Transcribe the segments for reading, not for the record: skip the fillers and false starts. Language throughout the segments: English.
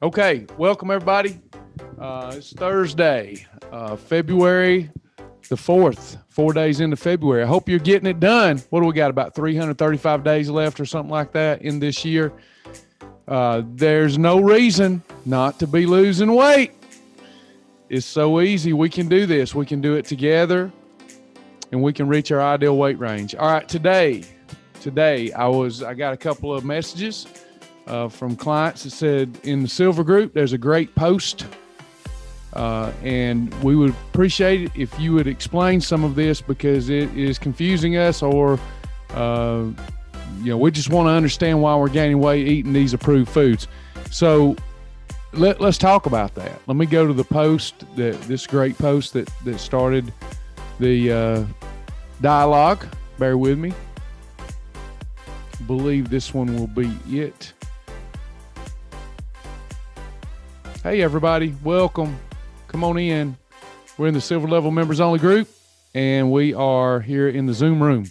Okay, welcome everybody. It's Thursday, February the 4th, 4 days into February. I hope you're getting it done. What do we got, about 335 days left or something like that in this year? There's no reason not to be losing weight. It's so easy. We can do this. We can do it together, and we can reach our ideal weight range. All right, today I got a couple of messages from clients that said in the Silver Group there's a great post, and we would appreciate it if you would explain some of this because it is confusing us, or we just want to understand why we're gaining weight eating these approved foods. So let's talk about that. Let me go to the post, this great post that started the dialogue. Bear with me. I believe this one will be it. Hey everybody, welcome. Come on in. We're in the Silver Level Members Only group, and we are here in the Zoom room.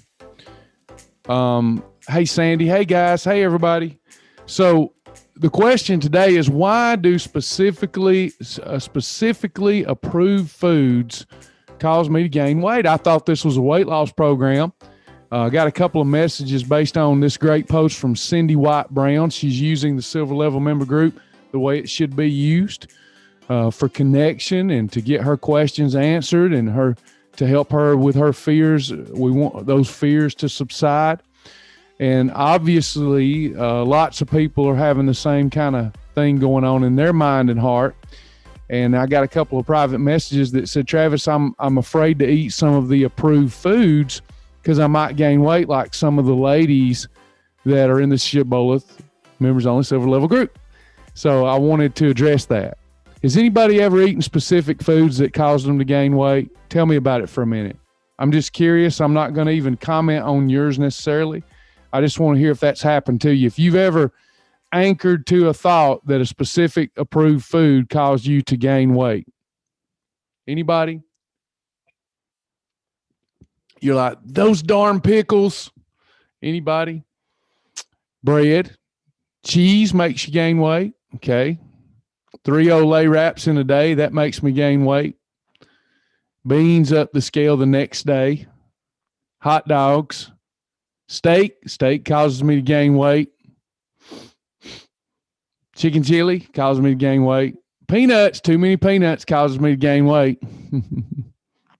Hey Sandy, hey guys, hey everybody. So the question today is, why do specifically approved foods cause me to gain weight? I thought this was a weight loss program. I got a couple of messages based on this great post from Cindy White Brown. She's using the Silver Level Member group the way it should be used for connection and to get her questions answered and to help her with her fears. We want those fears to subside. And obviously, lots of people are having the same kind of thing going on in their mind and heart. And I got a couple of private messages that said, Travis, I'm afraid to eat some of the approved foods because I might gain weight like some of the ladies that are in the Shibboleth Members Only Silver Level group. So I wanted to address that. Has anybody ever eaten specific foods that caused them to gain weight? Tell me about it for a minute. I'm just curious. I'm not going to even comment on yours necessarily. I just want to hear if that's happened to you. If you've ever anchored to a thought that a specific approved food caused you to gain weight. Anybody? You're like, those darn pickles. Anybody? Bread. Cheese makes you gain weight. Okay. 3 Olay wraps in a day, that makes me gain weight. Beans up the scale the next day. Hot dogs. Steak causes me to gain weight. Chicken chili causes me to gain weight. Peanuts, too many peanuts causes me to gain weight.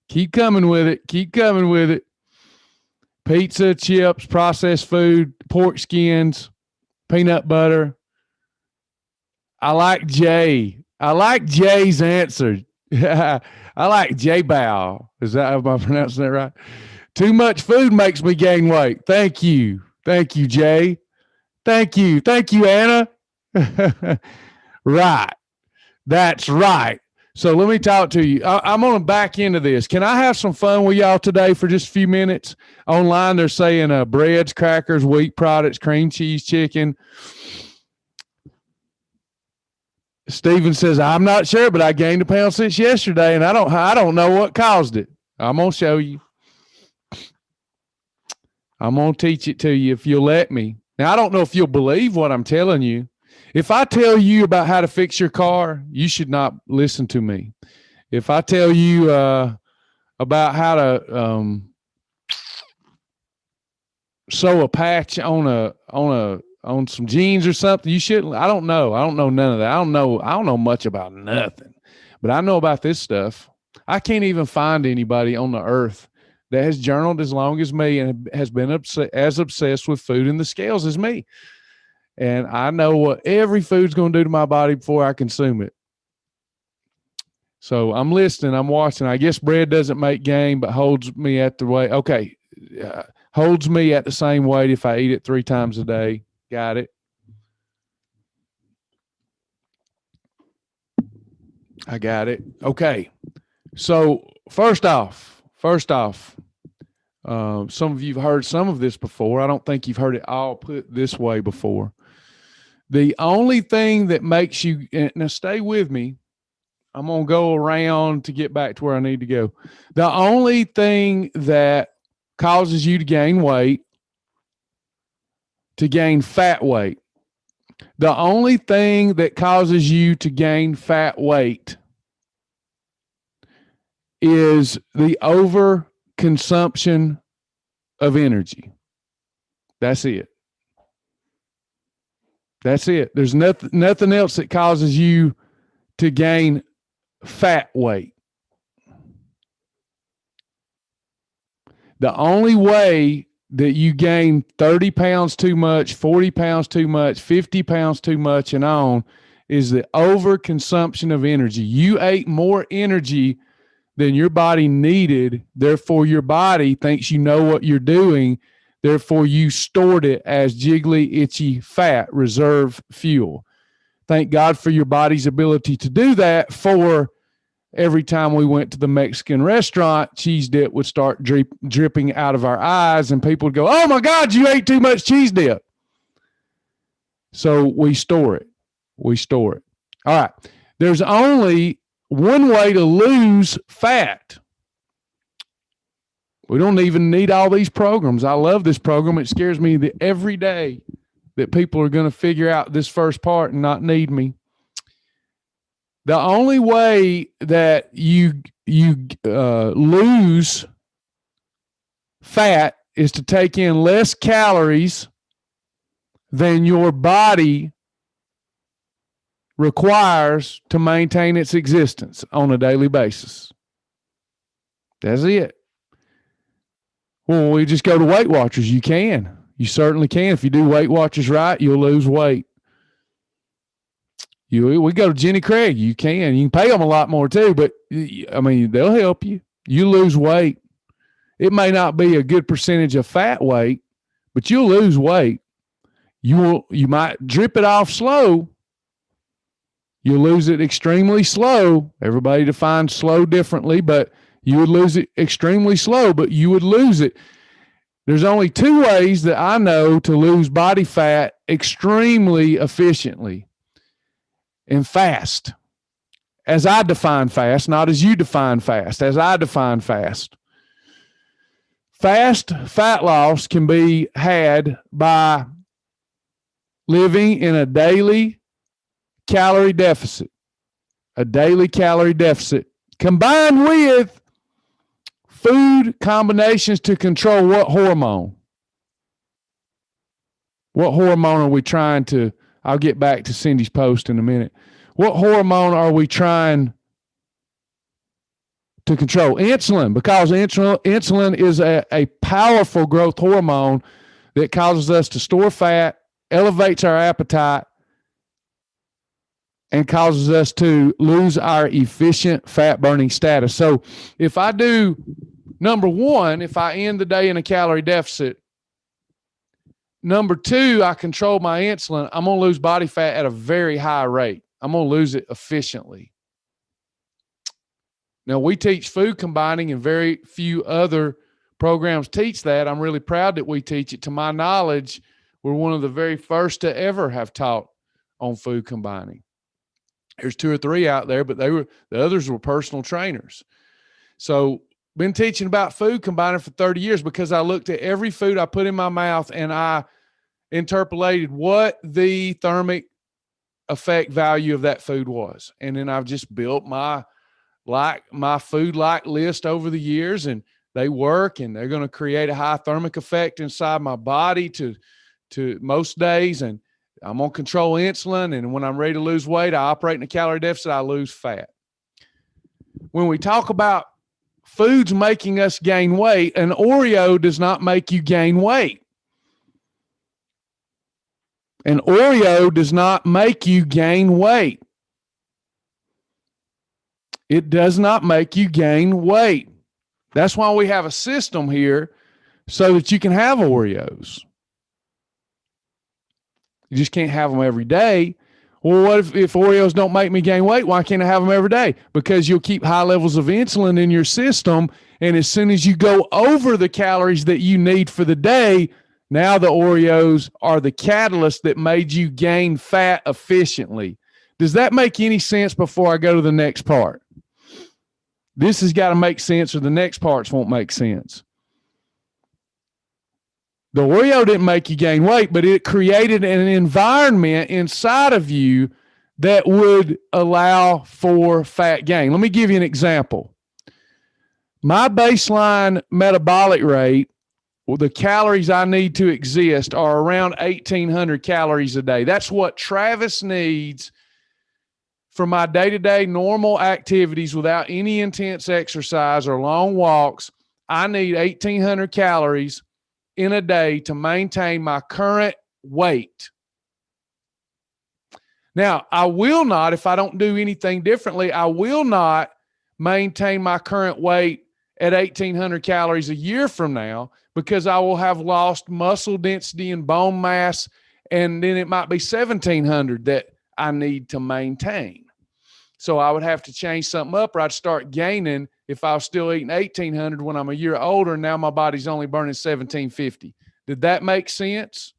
Keep coming with it. Pizza, chips, processed food, pork skins, peanut butter. I like Jay's answer. I like J-Bow. Am I pronouncing that right? Too much food makes me gain weight. Thank you, Jay. Thank you, Anna. Right. That's right. So let me talk to you. I'm on the back end of this. Can I have some fun with y'all today for just a few minutes? Online, they're saying breads, crackers, wheat products, cream cheese, chicken. Steven says, I'm not sure, but I gained a pound since yesterday, and I don't know what caused it. I'm going to show you. I'm going to teach it to you if you'll let me. Now, I don't know if you'll believe what I'm telling you. If I tell you about how to fix your car, you should not listen to me. If I tell you about how to sew a patch on some jeans or something, you shouldn't. I don't know none of that. I don't know much about nothing, but I know about this stuff. I can't even find anybody on the earth that has journaled as long as me and has been as obsessed with food and the scales as me. And I know what every food's going to do to my body before I consume it. So I'm listening. I'm watching. I guess bread doesn't make gain, but holds me at the weight. Okay. Holds me at the same weight if I eat it 3 times a day. Got it. I got it. Okay. So first off, some of you have heard some of this before. I don't think you've heard it all put this way before. The only thing that makes you, now stay with me. I'm going to go around to get back to where I need to go. The only thing that causes you to gain weight, to gain fat weight, The only thing that causes you to gain fat weight is the overconsumption of energy. That's it. That's it. There's nothing else that causes you to gain fat weight. The only way that you gain 30 pounds too much, 40 pounds too much, 50 pounds too much, and on is the overconsumption of energy. You ate more energy than your body needed. Therefore, your body thinks you know what you're doing. Therefore, you stored it as jiggly, itchy fat, reserve fuel. Thank God for your body's ability to do that. For every time we went to the Mexican restaurant, cheese dip would start dripping out of our eyes, and people would go, "Oh my God, you ate too much cheese dip." So we store it. We store it. All right. There's only one way to lose fat. We don't even need all these programs. I love this program. It scares me that every day that people are going to figure out this first part and not need me. The only way that you lose fat is to take in less calories than your body requires to maintain its existence on a daily basis. That's it. Well, we just go to Weight Watchers. You can. You certainly can. If you do Weight Watchers right, you'll lose weight. We go to Jenny Craig. You can pay them a lot more too, but I mean, they'll help you. You lose weight. It may not be a good percentage of fat weight, but you'll lose weight. You might drip it off slow. You'll lose it extremely slow. Everybody defines slow differently, but you would lose it extremely slow, but you would lose it. There's only two ways that I know to lose body fat extremely efficiently and fast. As I define fast, not as you define fast, as I define fast. Fast fat loss can be had by living in a daily calorie deficit. A daily calorie deficit combined with food combinations to control what hormone? What hormone are we trying to? I'll get back to Cindy's post in a minute. What hormone are we trying to control? Insulin, because insulin is a powerful growth hormone that causes us to store fat, elevates our appetite, and causes us to lose our efficient fat burning status. So if I do, number one, if I end the day in a calorie deficit, number two, I control my insulin, I'm going to lose body fat at a very high rate. I'm going to lose it efficiently. Now, we teach food combining, and very few other programs teach that. I'm really proud that we teach it. To my knowledge, we're one of the very first to ever have taught on food combining. There's two or three out there, but the others were personal trainers. So been teaching about food combining for 30 years because I looked at every food I put in my mouth and I interpolated what the thermic effect value of that food was. And then I've just built my food like list over the years, and they work, and they're going to create a high thermic effect inside my body to most days. And I'm going to control insulin. And when I'm ready to lose weight, I operate in a calorie deficit. I lose fat. When we talk about foods making us gain weight, an Oreo does not make you gain weight. An Oreo does not make you gain weight. It does not make you gain weight. That's why we have a system here so that you can have Oreos. You just can't have them every day. Well, what if Oreos don't make me gain weight? Why can't I have them every day? Because you'll keep high levels of insulin in your system, and as soon as you go over the calories that you need for the day, now the Oreos are the catalyst that made you gain fat efficiently. Does that make any sense before I go to the next part? This has got to make sense, or the next parts won't make sense. The Oreo didn't make you gain weight, but it created an environment inside of you that would allow for fat gain. Let me give you an example. My baseline metabolic rate, the calories I need to exist, are around 1,800 calories a day. That's what Travis needs for my day-to-day normal activities without any intense exercise or long walks. I need 1,800 calories in a day to maintain my current weight. Now, I will not, if I don't do anything differently, I will not maintain my current weight at 1,800 calories a year from now, because I will have lost muscle density and bone mass, and then it might be 1,700 that I need to maintain. So I would have to change something up, or I'd start gaining if I was still eating 1,800 when I'm a year older. Now my body's only burning 1,750. Did that make sense?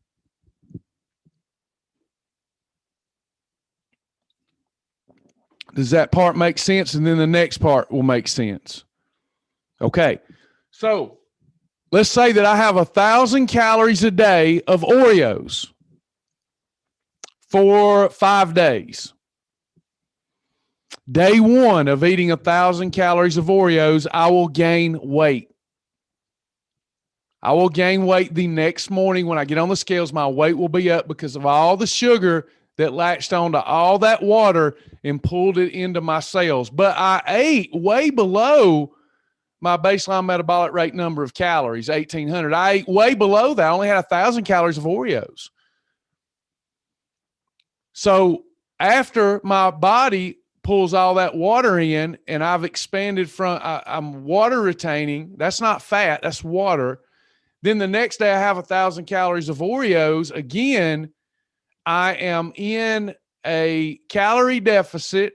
Does that part make sense? And then the next part will make sense. Okay. So let's say that I have 1,000 calories a day of Oreos for 5 days. Day one of eating 1,000 calories of Oreos, I will gain weight. I will gain weight the next morning when I get on the scales. My weight will be up because of all the sugar that latched onto all that water and pulled it into my cells. But I ate way below my baseline metabolic rate number of calories, 1,800. I ate way below that. I only had 1,000 calories of Oreos. So after my body pulls all that water in and I've expanded from, I'm water retaining, that's not fat, that's water. Then the next day I have 1,000 calories of Oreos. Again, I am in a calorie deficit,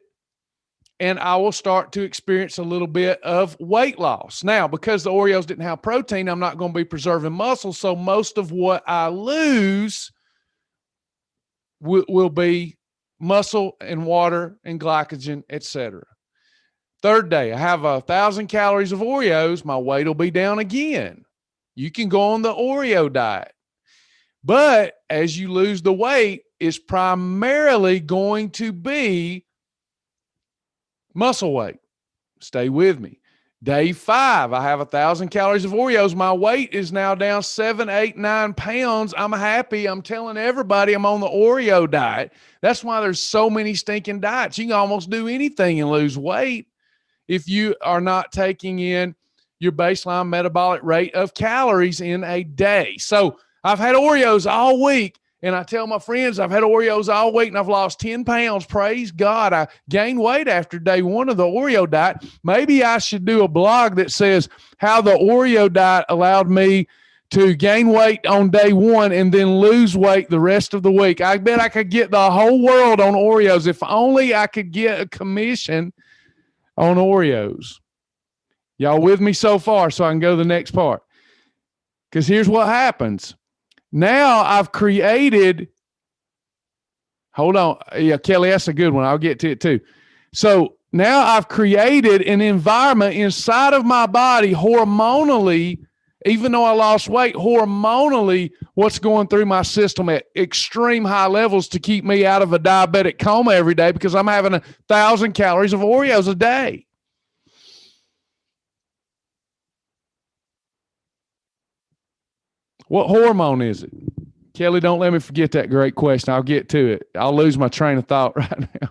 and I will start to experience a little bit of weight loss. Now, because the Oreos didn't have protein, I'm not going to be preserving muscle. So most of what I lose will be muscle and water and glycogen, etc. Third day, I have 1,000 calories of Oreos. My weight will be down again. You can go on the Oreo diet. But as you lose the weight, it's primarily going to be muscle weight. Stay with me. Day 5, I have 1,000 calories of Oreos. My weight is now down 7, 8, 9 pounds. I'm happy. I'm telling everybody I'm on the Oreo diet. That's why there's so many stinking diets. You can almost do anything and lose weight if you are not taking in your baseline metabolic rate of calories in a day. So I've had Oreos all week, and I tell my friends I've had Oreos all week and I've lost 10 pounds. Praise God. I gained weight after day 1 of the Oreo diet. Maybe I should do a blog that says how the Oreo diet allowed me to gain weight on day 1 and then lose weight the rest of the week. I bet I could get the whole world on Oreos if only I could get a commission on Oreos. Y'all with me so far, so I can go to the next part? Because here's what happens. Now I've created, hold on. Yeah, Kelly, that's a good one. I'll get to it too. So now I've created an environment inside of my body hormonally, even though I lost weight, hormonally, what's going through my system at extreme high levels to keep me out of a diabetic coma every day because I'm having 1,000 calories of Oreos a day. What hormone is it? Kelly, don't let me forget that great question. I'll get to it. I'll lose my train of thought right now.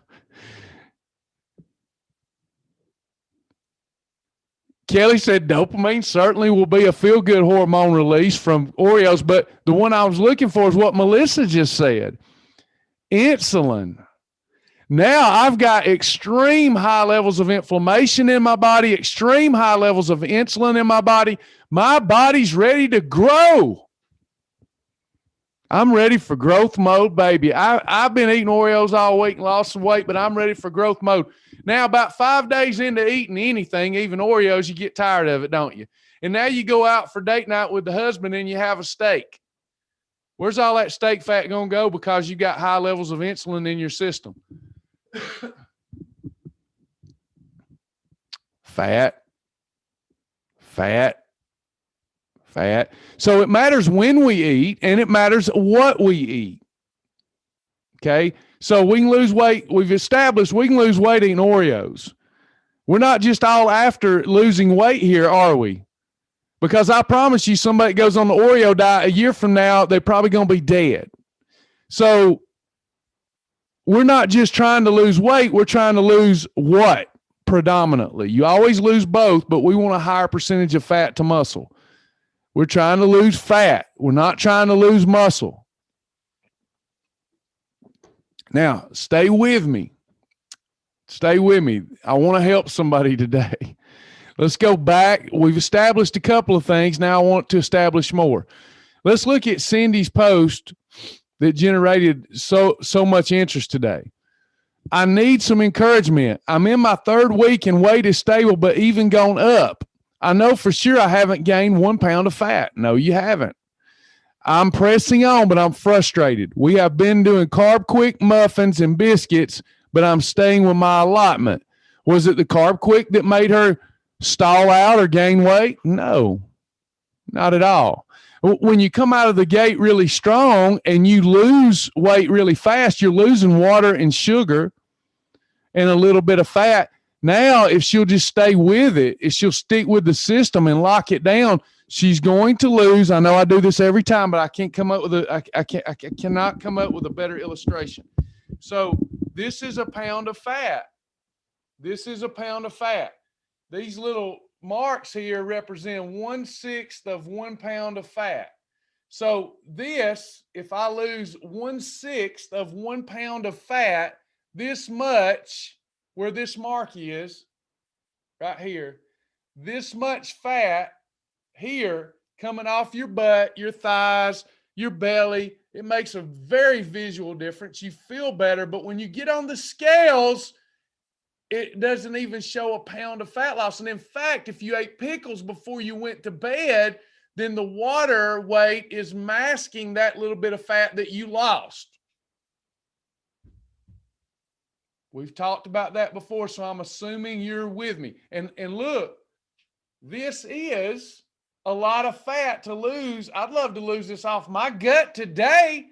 Kelly said dopamine certainly will be a feel-good hormone release from Oreos, but the one I was looking for is what Melissa just said. Insulin. Now I've got extreme high levels of inflammation in my body, extreme high levels of insulin in my body. My body's ready to grow. I'm ready for growth mode, baby. I've been eating Oreos all week and lost some weight, but I'm ready for growth mode. Now, about 5 days into eating anything, even Oreos, you get tired of it, don't you? And now you go out for date night with the husband and you have a steak. Where's all that steak fat going to go because you got high levels of insulin in your system? Fat, fat, Fat. So it matters when we eat and it matters what we eat. Okay. So we can lose weight. We've established we can lose weight eating Oreos. We're not just all after losing weight here, are we? Because I promise you, somebody goes on the Oreo diet a year from now, they're probably going to be dead. So we're not just trying to lose weight. We're trying to lose what predominantly? You always lose both, but we want a higher percentage of fat to muscle. We're trying to lose fat. We're not trying to lose muscle. Now, stay with me. Stay with me. I want to help somebody today. Let's go back. We've established a couple of things. Now I want to establish more. Let's look at Cindy's post that generated so much interest today. I need some encouragement. I'm in my third week and weight is stable, but even gone up. I know for sure I haven't gained 1 pound of fat. No, you haven't. I'm pressing on, but I'm frustrated. We have been doing Carb Quick muffins and biscuits, but I'm staying with my allotment. Was it the Carb Quick that made her stall out or gain weight? No, not at all. When you come out of the gate really strong and you lose weight really fast, you're losing water and sugar and a little bit of fat. Now, if she'll just stay with it, if she'll stick with the system and lock it down, she's going to lose. I know I do this every time, but I can't come up with I cannot come up with a better illustration. So this is a pound of fat. This is a pound of fat. These little marks here represent 1/6 of 1 pound of fat. So this, if I lose 1/6 of 1 pound of fat, this much, where this mark is, right here, this much fat here coming off your butt, your thighs, your belly, it makes a very visual difference. You feel better, but when you get on the scales, it doesn't even show a pound of fat loss. And in fact, if you ate pickles before you went to bed, then the water weight is masking that little bit of fat that you lost. We've talked about that before, so I'm assuming you're with me. And look, this is a lot of fat to lose. I'd love to lose this off my gut today,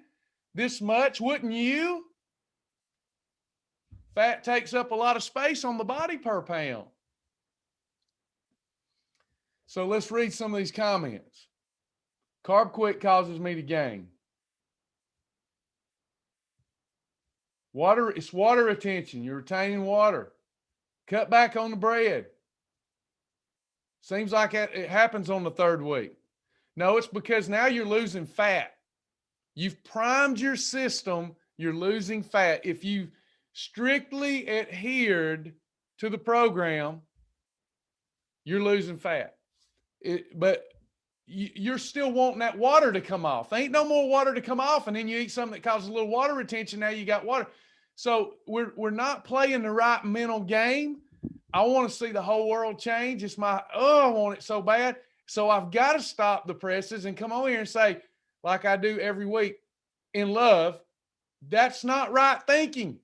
this much, wouldn't you? Fat takes up a lot of space on the body per pound. So let's read some of these comments. Carb Quick causes me to gain. Water, it's water retention. You're retaining water. Cut back on the bread. Seems like it happens on the third week. No, it's because now you're losing fat. You've primed your system. You're losing fat. If you strictly adhered to the program, you're losing fat. But you're still wanting that water to come off. Ain't no more water to come off, and then you eat something that causes a little water retention. Now you got water. So we're not playing the right mental game. I want to see the whole world change. It's I want it so bad. So I've got to stop the presses and come on here and say, like I do every week, in love, that's not right thinking.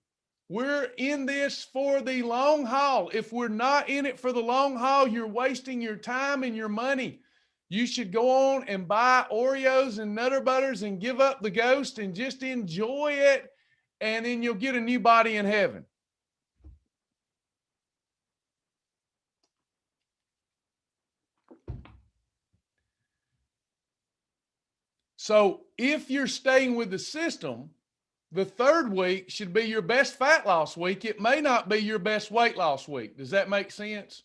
We're in this for the long haul. If we're not in it for the long haul, you're wasting your time and your money. You should go on and buy Oreos and Nutter Butters and give up the ghost and just enjoy it. And then you'll get a new body in heaven. So if you're staying with the system, the third week should be your best fat loss week. It may not be your best weight loss week. Does that make sense?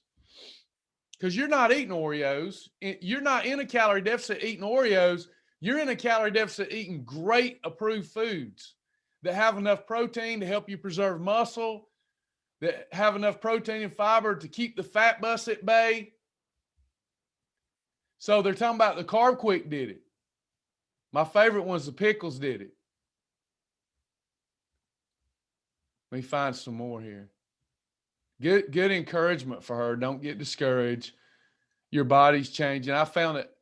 Because you're not eating Oreos. You're not in a calorie deficit eating Oreos. You're in a calorie deficit eating great approved foods that have enough protein to help you preserve muscle, that have enough protein and fiber to keep the fat bus at bay. So they're talking about the Carb Quick did it. My favorite one's the pickles did it. Let me find some more here. Good encouragement for her. Don't get discouraged. Your body's changing. I found that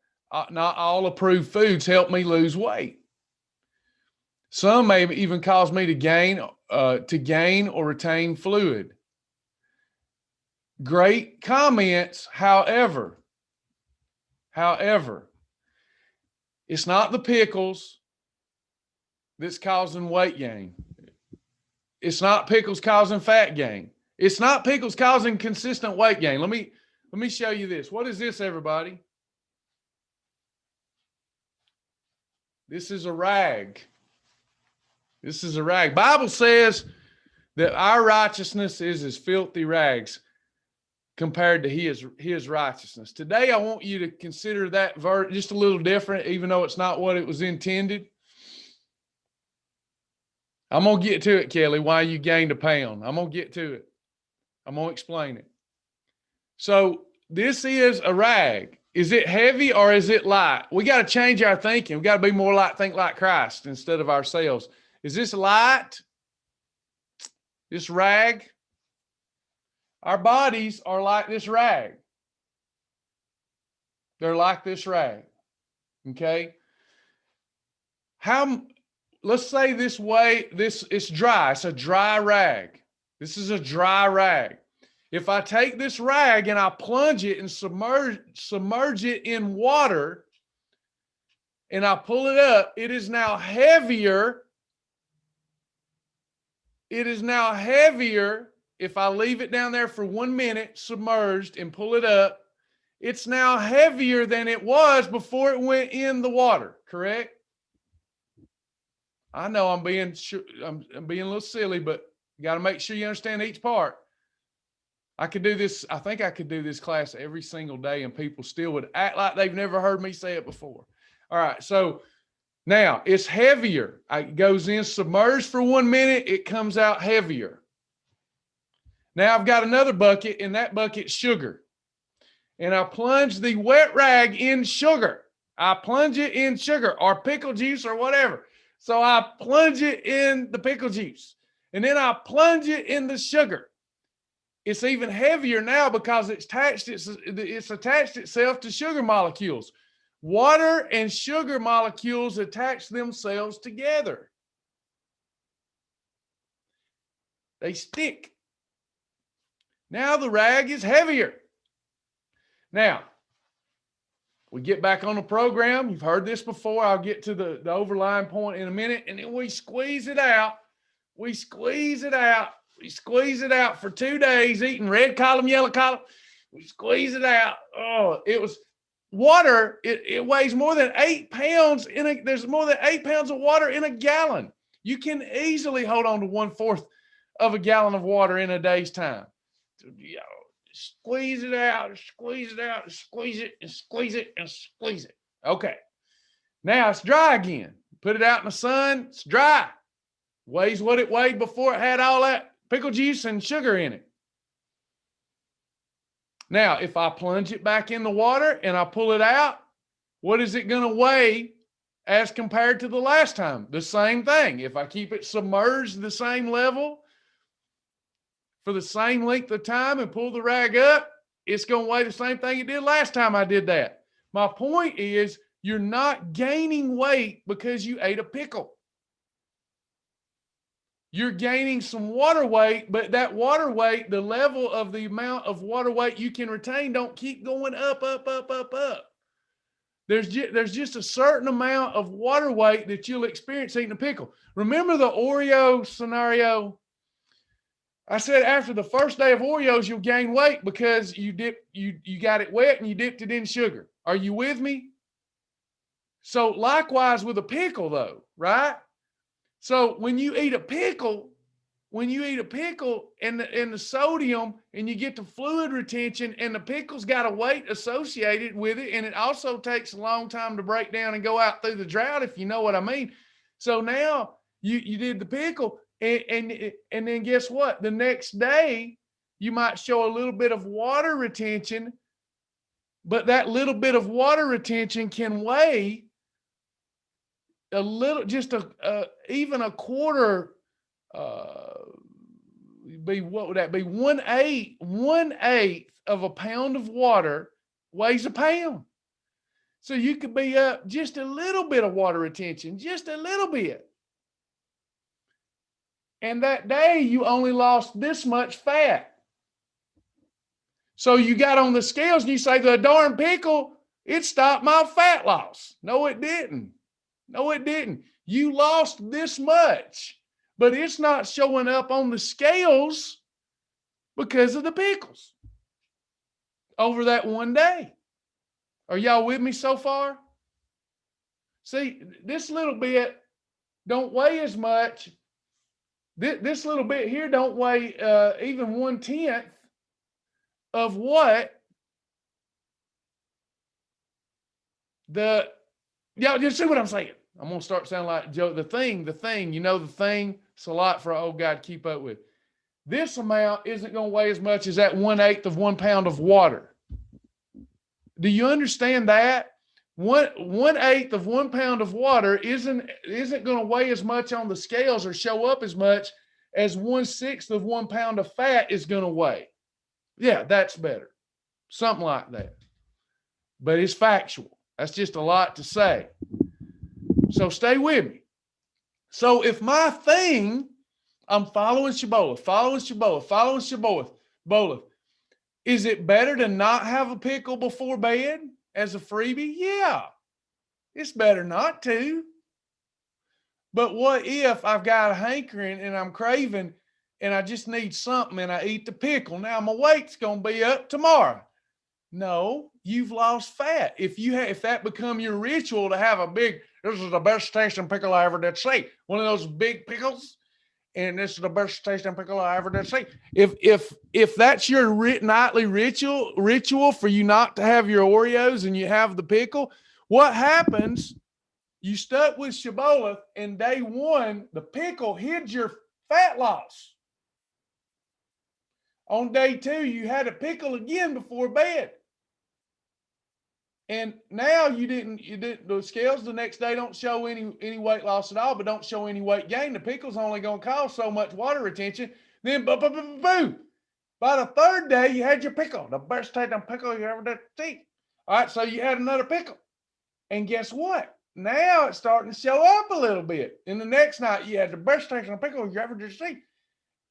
not all approved foods help me lose weight. Some may even cause me to gain or retain fluid. Great comments, however, It's not the pickles that's causing weight gain. It's not pickles causing fat gain. It's not pickles causing consistent weight gain. Let me show you this. What is this, everybody? This is a rag. This is a rag. Bible says that our righteousness is as filthy rags compared to his righteousness. Today, I want you to consider that verse just a little different, even though it's not what it was intended. I'm going to get to it, Kelly, why you gained a pound. I'm going to get to it. I'm going to explain it. So this is a rag. Is it heavy or is it light? We got to change our thinking. We got to be more like, think like Christ instead of ourselves. Is this light? This rag? Our bodies are like this rag. They're like this rag. Okay? Let's say this way, it's dry. It's a dry rag. This is a dry rag. If I take this rag and I plunge it and submerge it in water and I pull it up, it is now heavier. It is now heavier. If I leave it down there for 1 minute submerged and pull it up, it's now heavier than it was before it went in the water, correct? I know I'm being a little silly, but you got to make sure you understand each part. I could do this. I think I could do this class every single day and people still would act like they've never heard me say it before. All right. So now it's heavier. It goes in submerged for 1 minute. It comes out heavier. Now I've got another bucket, and that bucket's sugar. And I plunge the wet rag in sugar. I plunge it in sugar or pickle juice or whatever. So I plunge it in the pickle juice. And then I plunge it in the sugar. It's even heavier now because it's attached itself to sugar molecules. Water and sugar molecules attach themselves together. They stick. Now the rag is heavier. Now, we get back on the program. You've heard this before. I'll get to the overlying point in a minute. And then we squeeze it out. We squeeze it out. We squeeze it out for 2 days, eating red column, yellow column. We squeeze it out. Oh, it was water. It weighs more than 8 pounds. There's more than 8 pounds of water in a gallon. You can easily hold on to 1/4 of a gallon of water in a day's time. Squeeze it out, squeeze it out, squeeze it, and squeeze it, and squeeze it. Okay. Now it's dry again. Put it out in the sun. It's dry. Weighs what it weighed before it had all that pickle juice and sugar in it. Now, if I plunge it back in the water and I pull it out, what is it going to weigh as compared to the last time? The same thing. If I keep it submerged the same level for the same length of time and pull the rag up, it's going to weigh the same thing it did last time I did that. My point is, you're not gaining weight because you ate a pickle. You're gaining some water weight, but that water weight, the level of the amount of water weight you can retain, don't keep going up, up, up, up, up. There's just a certain amount of water weight that you'll experience eating a pickle. Remember the Oreo scenario? I said after the first day of Oreos, you'll gain weight because you got it wet and you dipped it in sugar. Are you with me? So likewise with a pickle though, right? So when you eat a pickle and the sodium and you get the fluid retention and the pickle's got a weight associated with it, and it also takes a long time to break down and go out through the drought, if you know what I mean. So now you did the pickle and then guess what? The next day you might show a little bit of water retention, but that little bit of water retention can weigh a little, just even a quarter, what would that be? 1/8 of a pound of water weighs a pound. So you could be up just a little bit of water retention, just a little bit. And that day you only lost this much fat. So you got on the scales and you say the darn pickle It stopped my fat loss. No, it didn't. No, it didn't. You lost this much, but it's not showing up on the scales because of the pickles over that one day. Are y'all with me so far? See, this little bit don't weigh as much. This little bit here don't weigh even 1/10 of what y'all just see what I'm saying. I'm gonna start sounding like Joe. The thing, it's a lot for an old guy to keep up with. This amount isn't gonna weigh as much as that 1/8 of 1 pound of water. Do you understand that? 1/8 of 1 pound of water isn't going to weigh as much on the scales or show up as much as 1/6 of 1 pound of fat is going to weigh. Yeah, that's better. Something like that. But it's factual. That's just a lot to say. So stay with me. So if my thing, I'm following Shibboleth. Is it better to not have a pickle before bed as a freebie? Yeah, it's better not to. But what if I've got a hankering and I'm craving and I just need something and I eat the pickle? Now my weight's going to be up tomorrow. No, you've lost fat. If that become your ritual to have a big, this is the best tasting pickle I ever did see, one of those big pickles, and this is the best tasting pickle I ever did see. If that's your nightly ritual for you not to have your Oreos and you have the pickle, what happens? You stuck with Shibboleth, and day one, the pickle hid your fat loss. On day two, you had a pickle again before bed. And now you didn't, the scales the next day don't show any weight loss at all, but don't show any weight gain. The pickle's only going to cause so much water retention. Then, boom. By the third day, you had your pickle, the best tasting pickle you ever did see. All right, so you had another pickle. And guess what? Now it's starting to show up a little bit. And the next night, you had the best tasting pickle you ever did see.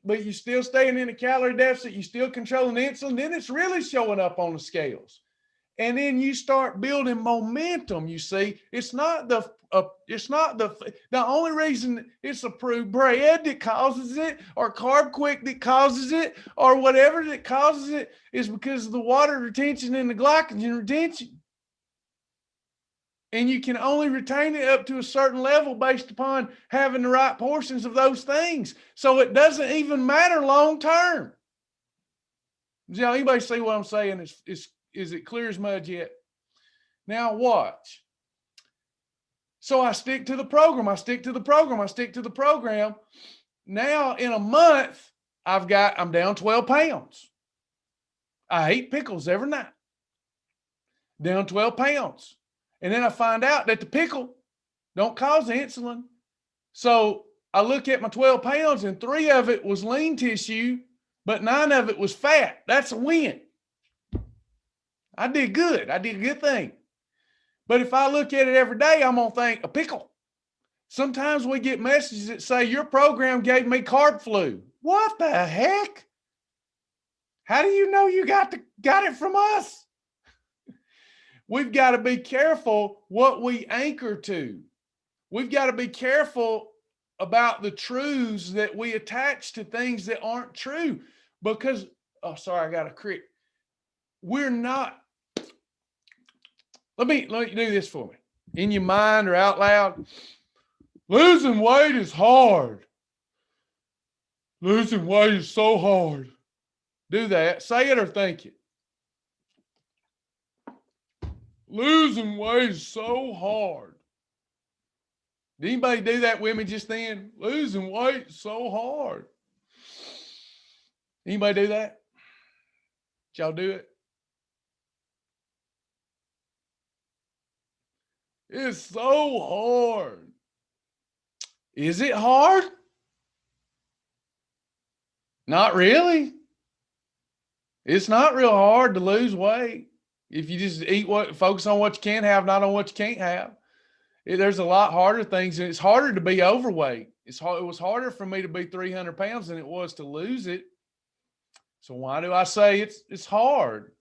But you're still staying in a calorie deficit. You're still controlling the insulin. Then it's really showing up on the scales. And then you start building momentum. You see, it's not the only reason it's approved bread that causes it, or Carb Quick that causes it, or whatever that causes it, is because of the water retention and the glycogen retention. And you can only retain it up to a certain level based upon having the right portions of those things. So it doesn't even matter long term. Does anybody see what I'm saying? Is it clear as mud yet? Now watch. So I stick to the program. Now in a month, I'm down 12 pounds. I eat pickles every night. Down 12 pounds. And then I find out that the pickle don't cause insulin. So I look at my 12 pounds and 3 of it was lean tissue, but 9 of it was fat. That's a win. I did good. I did a good thing. But if I look at it every day, I'm going to think a pickle. Sometimes we get messages that say your program gave me carb flu. What the heck? How do you know you got it from us? We've got to be careful what we anchor to. We've got to be careful about the truths that we attach to things that aren't true. Because, I got a crick. We're not. Let me do this for me. In your mind or out loud. Losing weight is hard. Losing weight is so hard. Do that. Say it or think it. Losing weight is so hard. Did anybody do that with me just then? Losing weight is so hard. Anybody do that? Did y'all do it? It's so hard. Is it hard? Not really. It's not real hard to lose weight if you just focus on what you can have, not on what you can't have. There's a lot harder things, and it's harder to be overweight. It was harder for me to be 300 pounds than it was to lose it. So why do I say it's hard?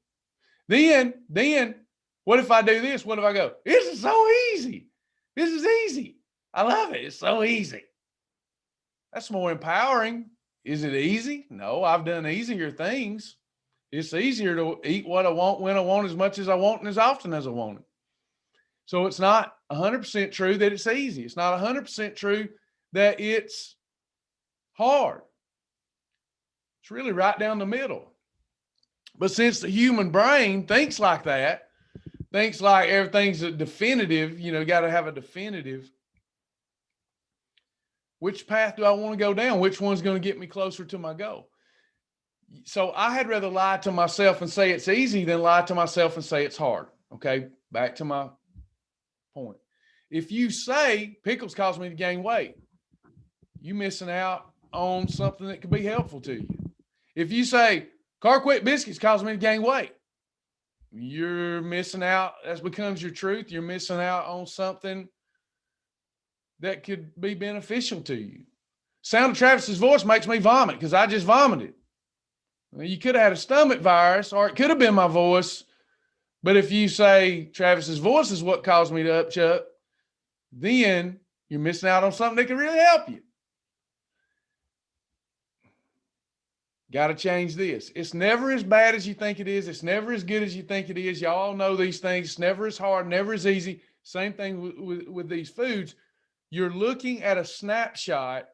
Then What if I do this? What if I go, this is so easy. This is easy. I love it. It's so easy. That's more empowering. Is it easy? No, I've done easier things. It's easier to eat what I want, when I want, as much as I want, and as often as I want it. So it's not 100% true that it's easy. It's not 100% true that it's hard. It's really right down the middle. But since the human brain thinks like that, thinks like everything's a definitive, got to have a definitive. Which path do I want to go down? Which one's going to get me closer to my goal? So I had rather lie to myself and say it's easy than lie to myself and say it's hard. Okay, back to my point. If you say pickles cause me to gain weight, you missing out on something that could be helpful to you. If you say Car Quit biscuits cause me to gain weight, you're missing out. That becomes your truth. You're missing out on something that could be beneficial to you. Sound of Travis's voice makes me vomit because I just vomited. Well, you could have had a stomach virus, or it could have been my voice. But if you say Travis's voice is what caused me to upchuck, then you're missing out on something that can really help you. Got to change this. It's never as bad as you think it is. It's never as good as you think it is. Y'all know these things. It's never as hard, never as easy. Same thing with these foods. You're looking at a snapshot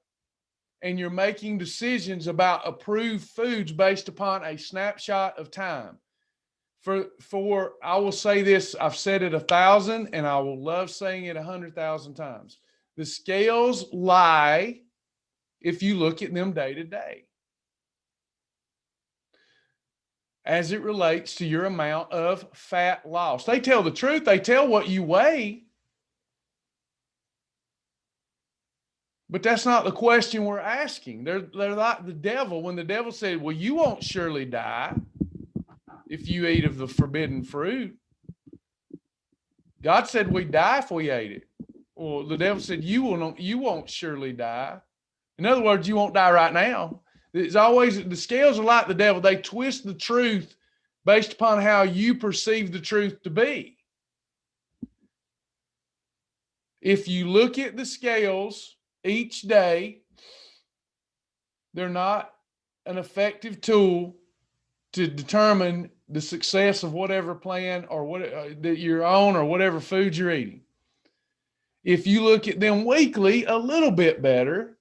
and you're making decisions about approved foods based upon a snapshot of time. For I will say this, I've said it 1,000 and I will love saying it 100,000 times. The scales lie if you look at them day to day, as it relates to your amount of fat loss. They tell the truth. They tell what you weigh. But that's not the question we're asking. They're like the devil. When the devil said, well, you won't surely die if you eat of the forbidden fruit. God said we'd die if we ate it. Well, the devil said, you won't surely die. In other words, you won't die right now. It's always, the scales are like the devil. They twist the truth based upon how you perceive the truth to be. If you look at the scales each day, they're not an effective tool to determine the success of whatever plan or what that you're on or whatever food you're eating. If you look at them weekly, a little bit better.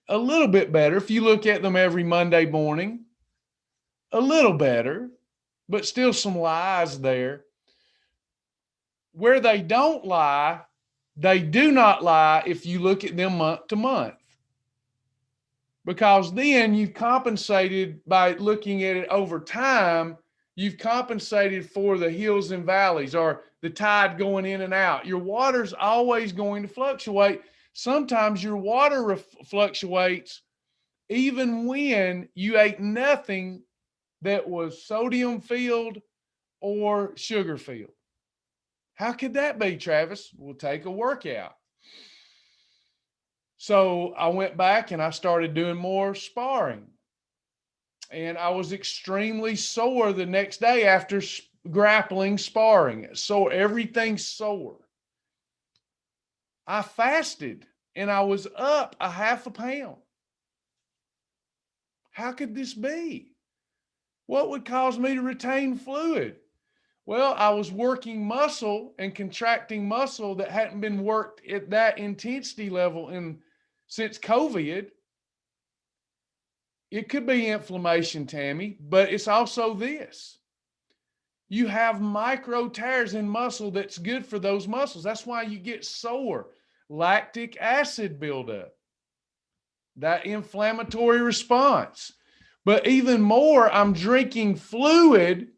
If you look at them every Monday morning, a little better, but still some lies there. Where they don't lie, they do not lie if you look at them month to month. Because then you've compensated by looking at it over time. You've compensated for the hills and valleys or the tide going in and out. Your water's always going to fluctuate. Sometimes your water fluctuates even when you ate nothing that was sodium filled or sugar filled. How could that be, Travis? We'll take a workout. So I went back and I started doing more sparring. And I was extremely sore the next day after grappling sparring. So everything's sore. I fasted and I was up a half a pound. How could this be? What would cause me to retain fluid? Well, I was working muscle and contracting muscle that hadn't been worked at that intensity level since COVID. It could be inflammation, Tammy, but it's also this. You have micro tears in muscle that's good for those muscles. That's why you get sore. Lactic acid buildup, that inflammatory response. But even more, I'm drinking fluid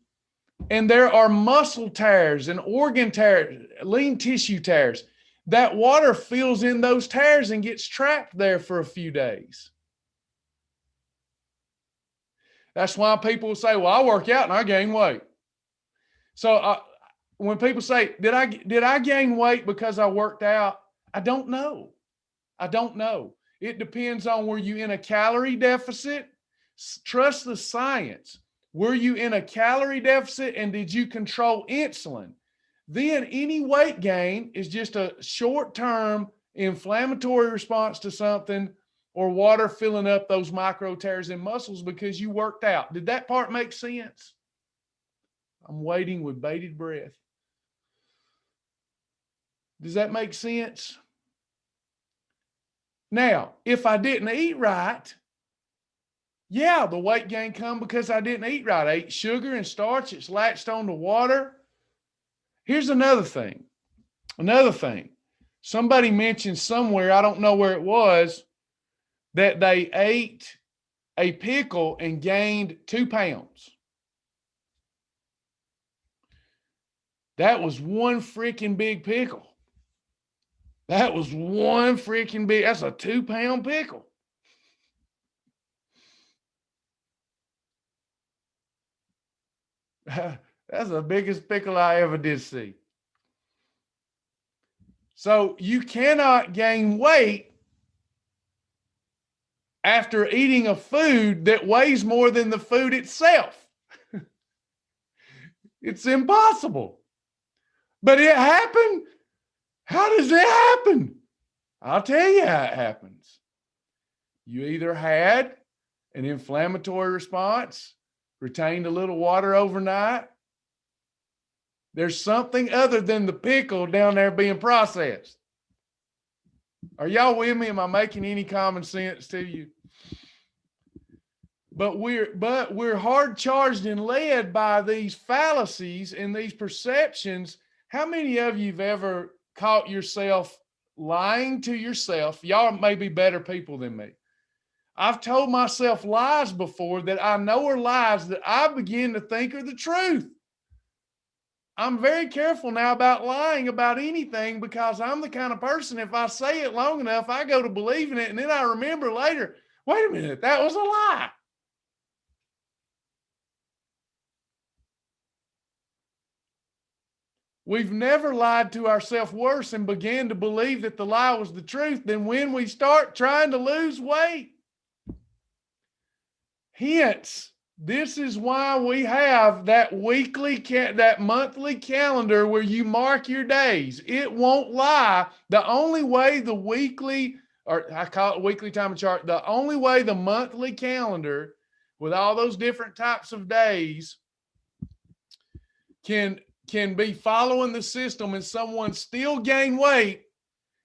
and there are muscle tears and organ tears, lean tissue tears. That water fills in those tears and gets trapped there for a few days. That's why people say, well, I work out and I gain weight. So when people say, did I gain weight because I worked out? I don't know. It depends on, were you in a calorie deficit? Trust the science. Were you in a calorie deficit and did you control insulin? then any weight gain is just a short-term inflammatory response to something or water filling up those micro tears in muscles because you worked out. Did that part make sense? I'm waiting with bated breath. Does that make sense? Now, if I didn't eat right, yeah, the weight gain come because I didn't eat right. I ate sugar and starch. It's latched on to water. Here's another thing. Somebody mentioned somewhere, I don't know where it was, that they ate a pickle and gained 2 pounds. That was one freaking big pickle. That's a 2-pound pickle. That's the biggest pickle I ever did see. So you cannot gain weight after eating a food that weighs more than the food itself. It's impossible. But it happened. How does it happen? I'll tell you how it happens. You either had an inflammatory response, retained a little water overnight. There's something other than the pickle down there being processed. Are y'all with me? Am I making any common sense to you? But we're hard charged and led by these fallacies and these perceptions. How many of you have ever caught yourself lying to yourself? Y'all may be better people than me. I've told myself lies before that I know are lies that I begin to think are the truth. I'm very careful now about lying about anything because I'm the kind of person, if I say it long enough, I go to believing it. And then I remember later, wait a minute, that was a lie. We've never lied to ourselves worse and began to believe that the lie was the truth than when we start trying to lose weight. Hence, this is why we have that monthly calendar where you mark your days. It won't lie. The only way the weekly, or I call it weekly time chart, the only way the monthly calendar with all those different types of days can be following the system and someone still gain weight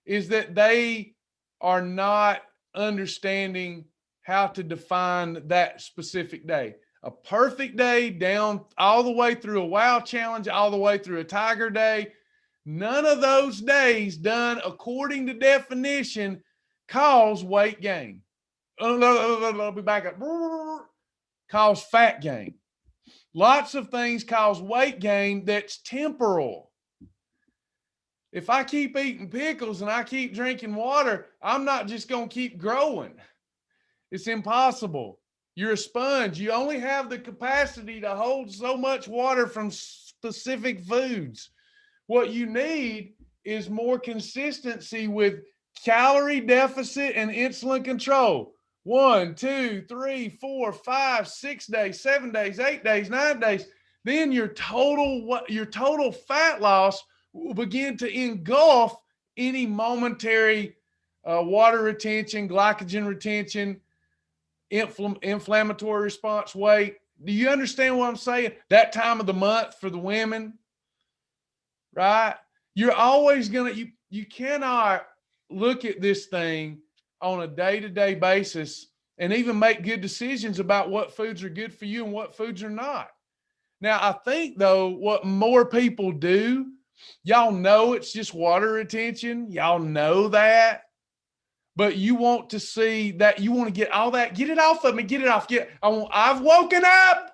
is that they are not understanding how to define that specific day. A perfect day down all the way through a WOW challenge, all the way through a Tiger Day. None of those days done according to definition cause weight gain. I'll be back up. Cause fat gain. Lots of things cause weight gain that's temporal. If I keep eating pickles and I keep drinking water, I'm not just going to keep growing. It's impossible. You're a sponge. You only have the capacity to hold so much water from specific foods. What you need is more consistency with calorie deficit and insulin control. 1, 2, 3, 4, 5, 6 days, 7 days, 8 days, 9 days. Then your total fat loss will begin to engulf any momentary water retention, glycogen retention, inflammatory response weight. Do you understand what I'm saying? That time of the month for the women, right? You're always you cannot look at this thing on a day-to-day basis and even make good decisions about what foods are good for you and what foods are not. Now, I think though, what more people do, y'all know it's just water retention. Y'all know that. But you want to see that, you want to get all that, get it off of me, get it off. I've woken up.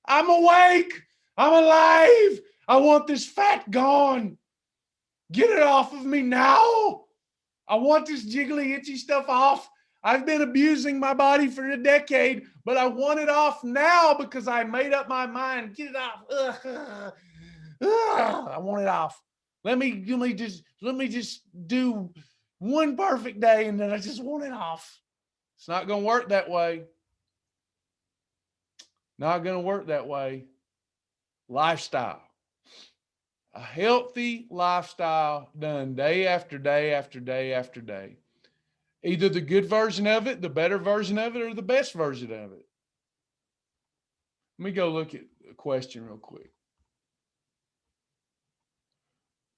I'm awake. I'm alive. I want this fat gone. Get it off of me now. I want this jiggly, itchy stuff off. I've been abusing my body for a decade, but I want it off now because I made up my mind. Get it off. I want it off. Let me just do one perfect day and then I just want it off. It's not going to work that way. Not going to work that way. Lifestyle. A healthy lifestyle done day after day after day after day. Either the good version of it, the better version of it, or the best version of it. Let me go look at a question real quick.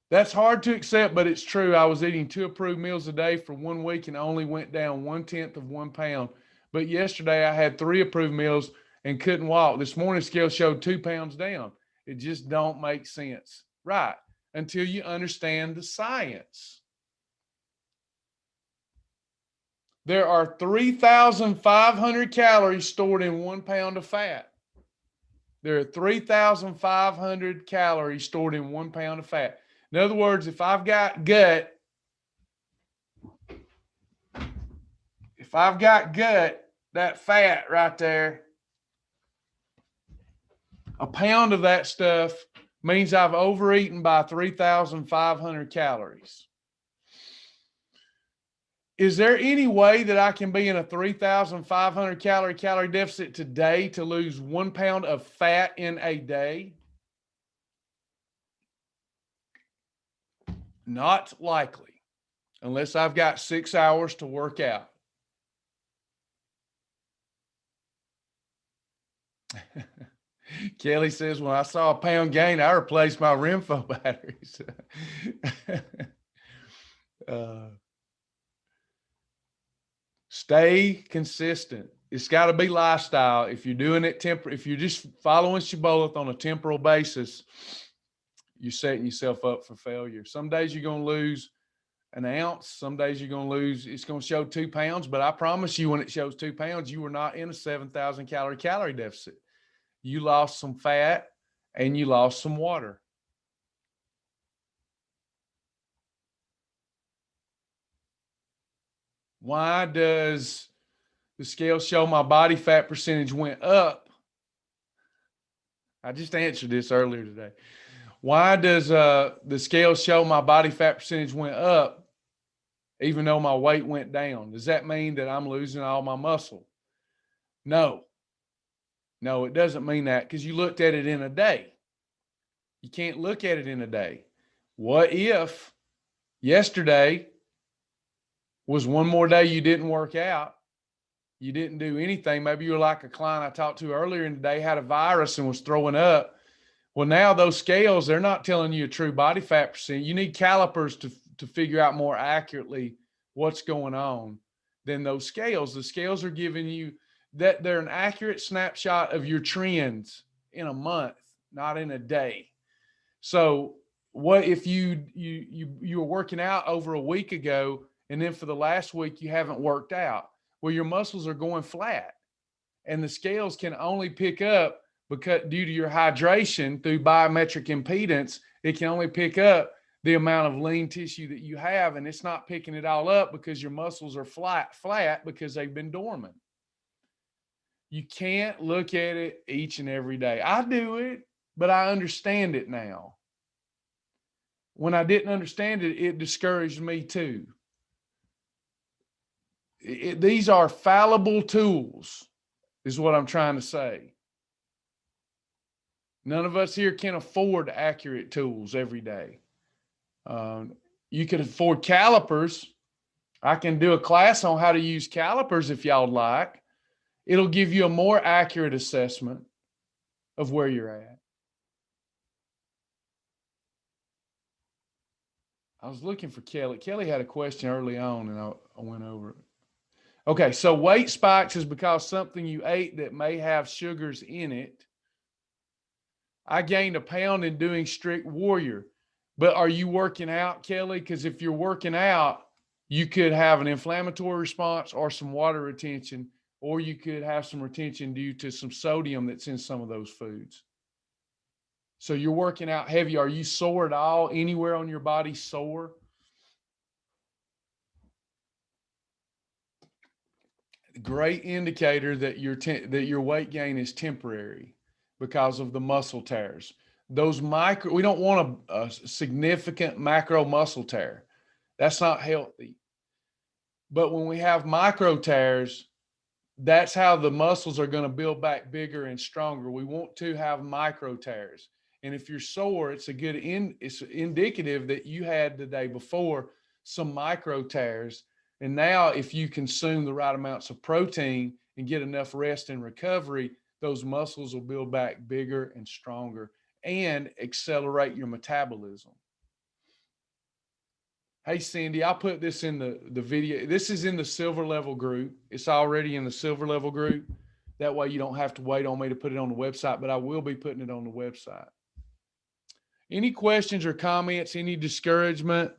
That's hard to accept, but it's true. I was eating 2 approved meals a day for 1 week and only went down 1/10 of 1 pound. But yesterday I had 3 approved meals and couldn't walk. This morning scale showed 2 pounds down. It just don't make sense. Right. Until you understand the science. There are 3,500 calories stored in 1 pound of fat. There are 3,500 calories stored in 1 pound of fat. In other words, if I've got gut, that fat right there, a pound of that stuff means I've overeaten by 3,500 calories. Is there any way that I can be in a 3,500 calorie deficit today to lose 1 pound of fat in a day? Not likely, unless I've got 6 hours to work out. Kelly says, when I saw a pound gain, I replaced my Renpho batteries. Stay consistent. It's got to be lifestyle. If you're doing it if you're just following Shibboleth on a temporal basis, you're setting yourself up for failure. Some days you're going to lose an ounce. Some days you're going to lose, it's going to show 2 pounds, but I promise you when it shows 2 pounds, you were not in a 7,000 calorie deficit. You lost some fat and you lost some water. Why does the scale show my body fat percentage went up? I just answered this earlier today. Why does the scale show my body fat percentage went up even though my weight went down? Does that mean that I'm losing all my muscle? No. No, it doesn't mean that, because you looked at it in a day. You can't look at it in a day. What if yesterday was one more day you didn't work out? You didn't do anything. Maybe you were like a client I talked to earlier in the day, had a virus and was throwing up. Well, now those scales, they're not telling you a true body fat percent. You need calipers to figure out more accurately what's going on than those scales. The scales are giving you that they're an accurate snapshot of your trends in a month, not in a day. So what if you were working out over a week ago, and then for the last week you haven't worked out? Well, your muscles are going flat, and the scales can only pick up, because due to your hydration through biometric impedance, it can only pick up the amount of lean tissue that you have, and it's not picking it all up because your muscles are flat because they've been dormant. You can't look at it each and every day. I do it, but I understand it now. When I didn't understand it, it discouraged me too. These are fallible tools, is what I'm trying to say. None of us here can afford accurate tools every day. You can afford calipers. I can do a class on how to use calipers if y'all like. It'll give you a more accurate assessment of where you're at. I was looking for Kelly. Kelly had a question early on, and I went over it. Okay, so weight spikes is because something you ate that may have sugars in it. I gained a pound in doing strict warrior. But are you working out, Kelly? Because if you're working out, you could have an inflammatory response or some water retention, or you could have some retention due to some sodium that's in some of those foods. So you're working out heavy. Are you sore at all? Anywhere on your body sore? Great indicator that your weight gain is temporary because of the muscle tears. Those we don't want a significant macro muscle tear. That's not healthy. But when we have micro tears, that's how the muscles are going to build back bigger and stronger. We want to have micro tears. And if you're sore, it's it's indicative that you had the day before some micro tears. And now if you consume the right amounts of protein and get enough rest and recovery, those muscles will build back bigger and stronger and accelerate your metabolism. Hey, Cindy, I'll put this in the video. This is in the silver level group. It's already in the silver level group. That way you don't have to wait on me to put it on the website, but I will be putting it on the website. Any questions or comments, any discouragement?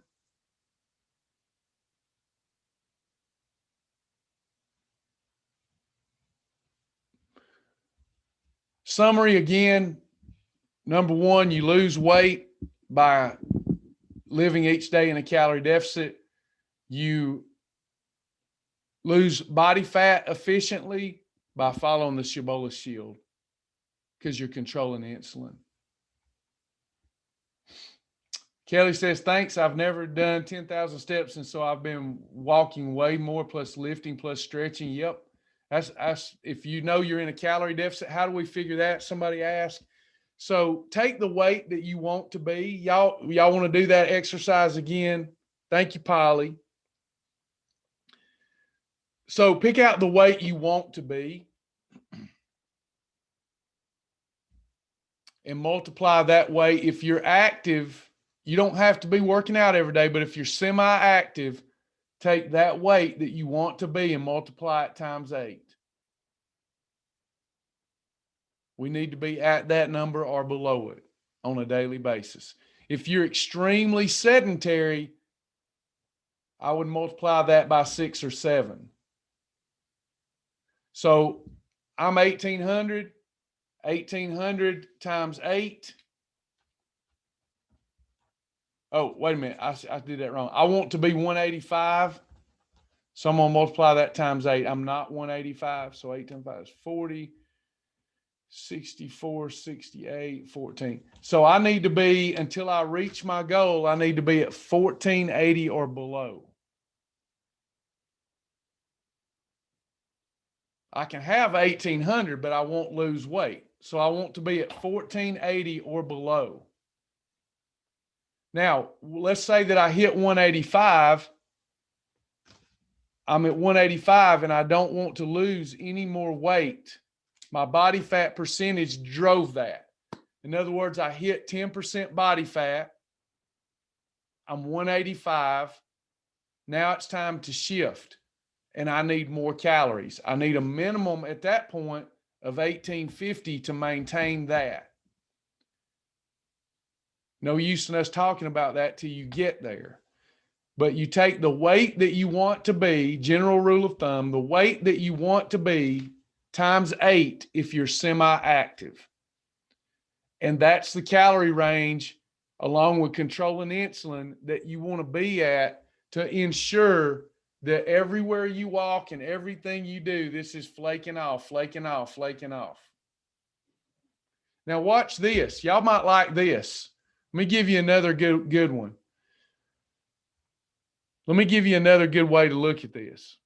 Summary again, number one, you lose weight by living each day in a calorie deficit. You lose body fat efficiently by following the Cibola Shield because you're controlling insulin. Kelly says, thanks. I've never done 10,000 steps, and so I've been walking way more, plus lifting, plus stretching. Yep. That's if you know you're in a calorie deficit. How do we figure that? Somebody asked. So take the weight that you want to be. Y'all want to do that exercise again? Thank you, Polly. So pick out the weight you want to be and multiply that way. If you're active, you don't have to be working out every day, but if you're semi-active, take that weight that you want to be and multiply it times 8. We need to be at that number or below it on a daily basis. If you're extremely sedentary, I would multiply that by 6 or 7. So I'm 1,800. 1,800 times 8. Oh, wait a minute. I did that wrong. I want to be 185. So I'm going to multiply that times 8. I'm not 185. So 8 times 5 is 40, 64, 68, 14. So I need to be, until I reach my goal, I need to be at 1,480 or below. I can have 1,800, but I won't lose weight. So I want to be at 1,480 or below. Now, let's say that I hit 185. I'm at 185 and I don't want to lose any more weight. My body fat percentage drove that. In other words, I hit 10% body fat. I'm 185. Now it's time to shift. And I need more calories. I need a minimum at that point of 1,850 to maintain that. No use in us talking about that till you get there. But you take the weight that you want to be, general rule of thumb, the weight that you want to be times 8 if you're semi-active. And that's the calorie range, along with controlling insulin, that you want to be at to ensure that everywhere you walk and everything you do, this is flaking off, flaking off, flaking off. Now watch this. Y'all might like this. Let me give you another good one. Let me give you another good way to look at this.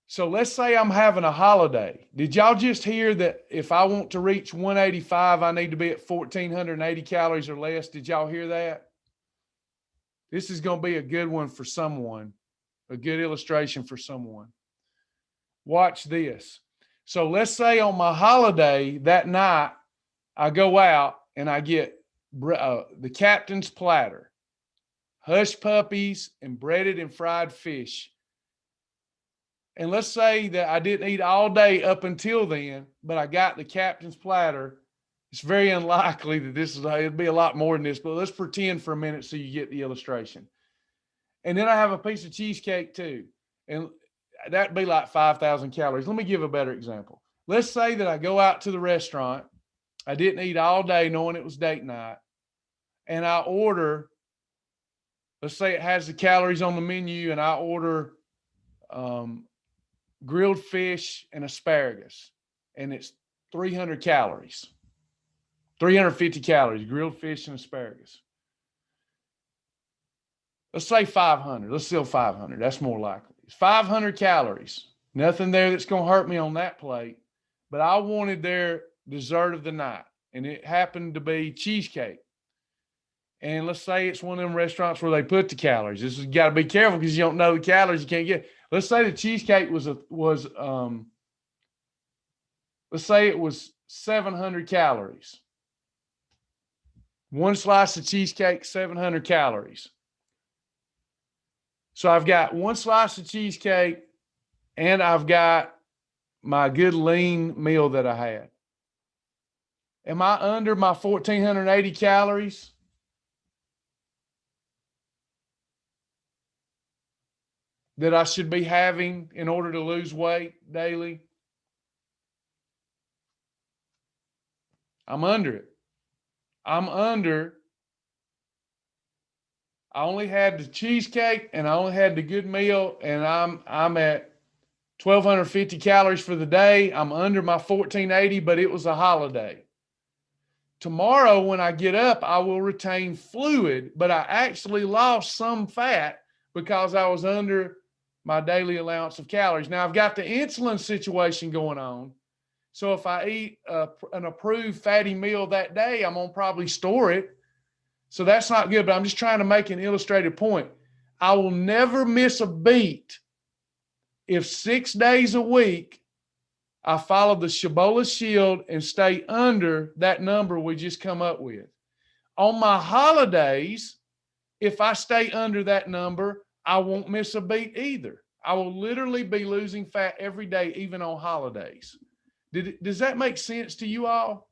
So let's say I'm having a holiday. Did y'all just hear that if I want to reach 185, I need to be at 1,480 calories or less? Did y'all hear that? This is going to be a good one for someone, a good illustration for someone. Watch this. So let's say on my holiday that night, I go out and I get the captain's platter, hush puppies and breaded and fried fish. And let's say that I didn't eat all day up until then, but I got the captain's platter. It's very unlikely that it'd be a lot more than this, but let's pretend for a minute so you get the illustration. And then I have a piece of cheesecake too. And that'd be like 5,000 calories. Let me give a better example. Let's say that I go out to the restaurant. I didn't eat all day knowing it was date night. And I order, let's say it has the calories on the menu, and I order grilled fish and asparagus. And it's 300 calories, 350 calories, grilled fish and asparagus. Let's say 500. Let's say 500. That's more likely. It's 500 calories. Nothing there that's going to hurt me on that plate. But I wanted their dessert of the night. and it happened to be cheesecake. And let's say it's one of them restaurants where they put the calories. This has got to be careful because you don't know the calories. You can't get. Let's say the cheesecake was let's say it was 700 calories. One slice of cheesecake, 700 calories. So I've got one slice of cheesecake and I've got my good lean meal that I had. Am I under my 1,480 calories? That I should be having in order to lose weight daily? I'm under it. I'm under. I only had the cheesecake and I only had the good meal, and I'm at 1,250 calories for the day. I'm under my 1,480, but it was a holiday. Tomorrow when I get up, I will retain fluid, but I actually lost some fat because I was under my daily allowance of calories. Now I've got the insulin situation going on. So if I eat an approved fatty meal that day, I'm going to probably store it. So that's not good, but I'm just trying to make an illustrated point. I will never miss a beat if 6 days a week I follow the Cibola Shield and stay under that number we just come up with. On my holidays, if I stay under that number, I won't miss a beat either. I will literally be losing fat every day, even on holidays. Does that make sense to you all?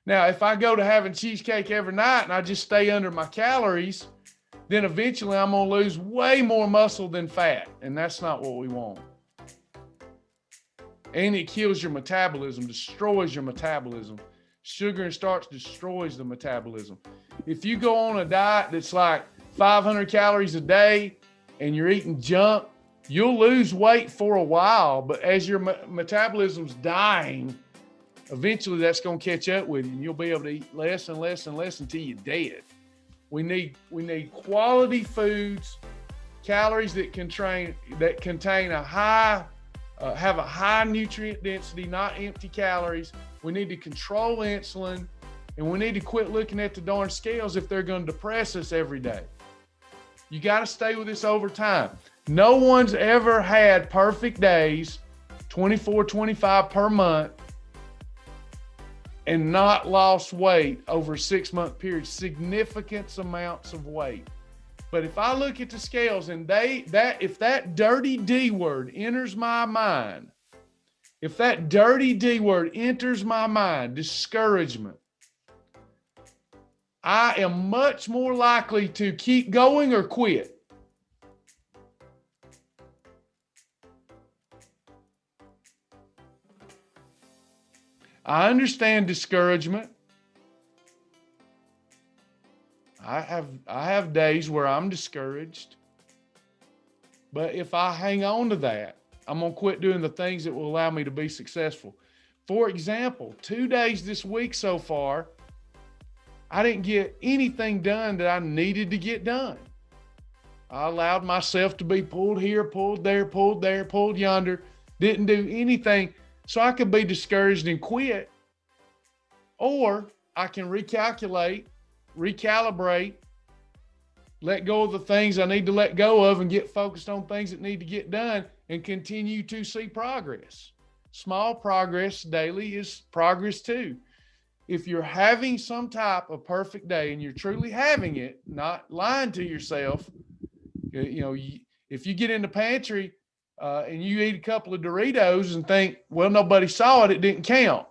Now, if I go to having cheesecake every night and I just stay under my calories, then eventually I'm going to lose way more muscle than fat. And that's not what we want. And it kills your metabolism, destroys your metabolism. Sugar and starch destroys the metabolism. If you go on a diet that's like 500 calories a day and you're eating junk, you'll lose weight for a while, but as your metabolism's dying, eventually that's going to catch up with you, and you'll be able to eat less and less and less until you're dead. We need quality foods, calories that contain a high, have a high nutrient density, not empty calories. We need to control insulin, and we need to quit looking at the darn scales if they're going to depress us every day. You got to stay with this over time. No one's ever had perfect days, 24, 25 per month, and not lost weight over a 6-month period, significant amounts of weight. But if I look at the scales and if that dirty D word enters my mind, if that dirty D word enters my mind, discouragement, I am much more likely to keep going or quit. I understand discouragement. I have days where I'm discouraged. But if I hang on to that, I'm going to quit doing the things that will allow me to be successful. For example, 2 days this week so far, I didn't get anything done that I needed to get done. I allowed myself to be pulled here, pulled there, pulled yonder, didn't do anything. So I could be discouraged and quit, or I can recalculate, recalibrate, let go of the things I need to let go of and get focused on things that need to get done and continue to see progress. Small progress daily is progress too. If you're having some type of perfect day and you're truly having it, not lying to yourself, if you get in the pantry and you eat a couple of Doritos and think, well, nobody saw it, it didn't count.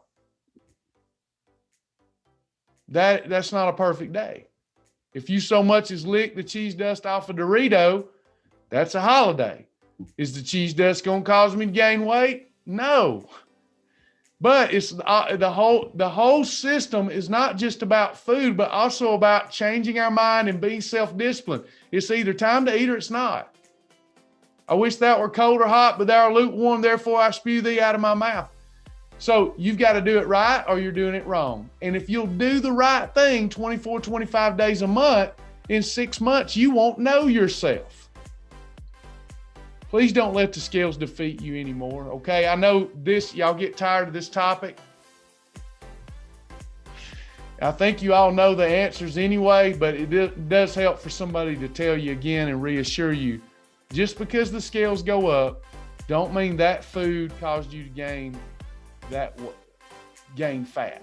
That's not a perfect day. If you so much as lick the cheese dust off a Dorito, that's a holiday. Is the cheese dust going to cause me to gain weight? No. But it's the whole system is not just about food, but also about changing our mind and being self-disciplined. It's either time to eat or it's not. I wish that were cold or hot, but thou art lukewarm, therefore I spew thee out of my mouth. So you've got to do it right or you're doing it wrong. And if you'll do the right thing 24, 25 days a month, in 6 months, you won't know yourself. Please don't let the scales defeat you anymore, okay? I know y'all get tired of this topic, I think you all know the answers anyway, but it does help for somebody to tell you again and reassure you. Just because the scales go up, don't mean that food caused you to gain fat.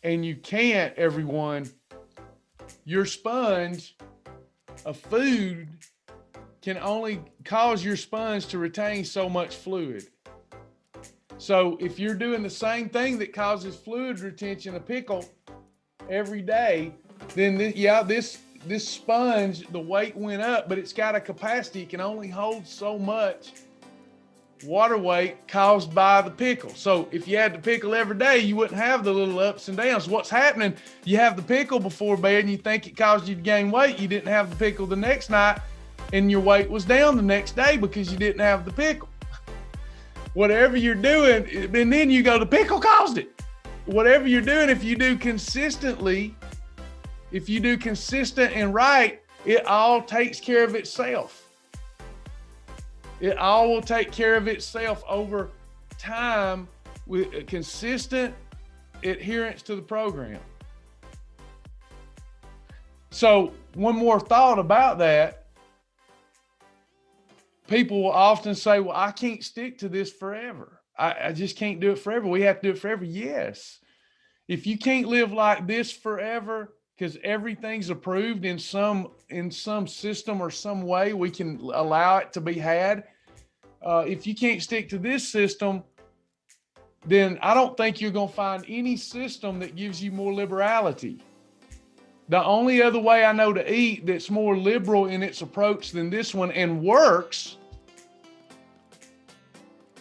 And you can't, everyone, your sponge of food can only cause your sponge to retain so much fluid. So if you're doing the same thing that causes fluid retention, a pickle, every day, then this sponge, the weight went up, but it's got a capacity. It can only hold so much water weight caused by the pickle. So if you had the pickle every day, you wouldn't have the little ups and downs. What's happening, you have the pickle before bed and you think it caused you to gain weight. You didn't have the pickle the next night and your weight was down the next day because you didn't have the pickle. Whatever you're doing, and then you go, the pickle caused it. Whatever you're doing, if you do consistently, if you do consistent and right, it all takes care of itself. It all will take care of itself over time with a consistent adherence to the program. So one more thought about that. People will often say, well, I can't stick to this forever. I just can't do it forever. We have to do it forever. Yes. If you can't live like this forever, because everything's approved in some system or some way, we can allow it to be had. If you can't stick to this system, then I don't think you're going to find any system that gives you more liberality. The only other way I know to eat that's more liberal in its approach than this one and works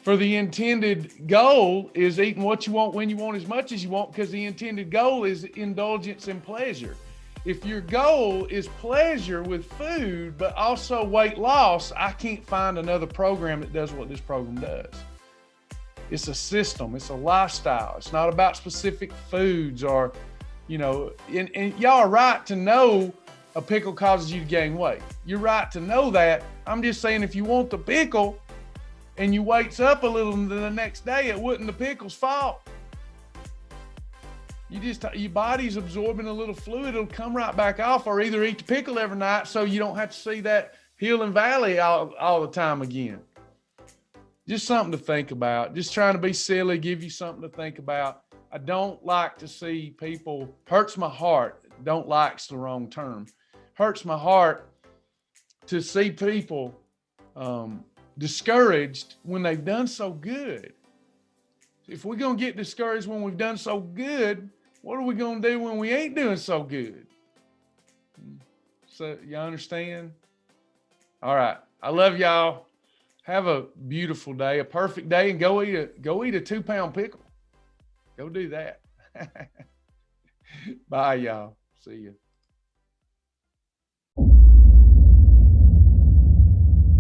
for the intended goal is eating what you want when you want as much as you want, because the intended goal is indulgence and pleasure. If your goal is pleasure with food, but also weight loss, I can't find another program that does what this program does. It's a system, it's a lifestyle. It's not about specific foods or, and y'all are right to know a pickle causes you to gain weight. You're right to know that. I'm just saying, if you want the pickle and you weights up a little the next day, it wasn't the pickle's fault. Your body's absorbing a little fluid, it'll come right back off, or either eat the pickle every night so you don't have to see that hill and valley all the time again. Just something to think about. Just trying to be silly, give you something to think about. I don't like to see people, hurts my heart. Don't like's the wrong term. Hurts my heart to see people discouraged when they've done so good. If we're going to get discouraged when we've done so good, what are we going to do when we ain't doing so good? So you understand? All right. I love y'all. Have a beautiful day, a perfect day, and go eat a 2-pound pickle. Go do that. Bye, y'all. See you.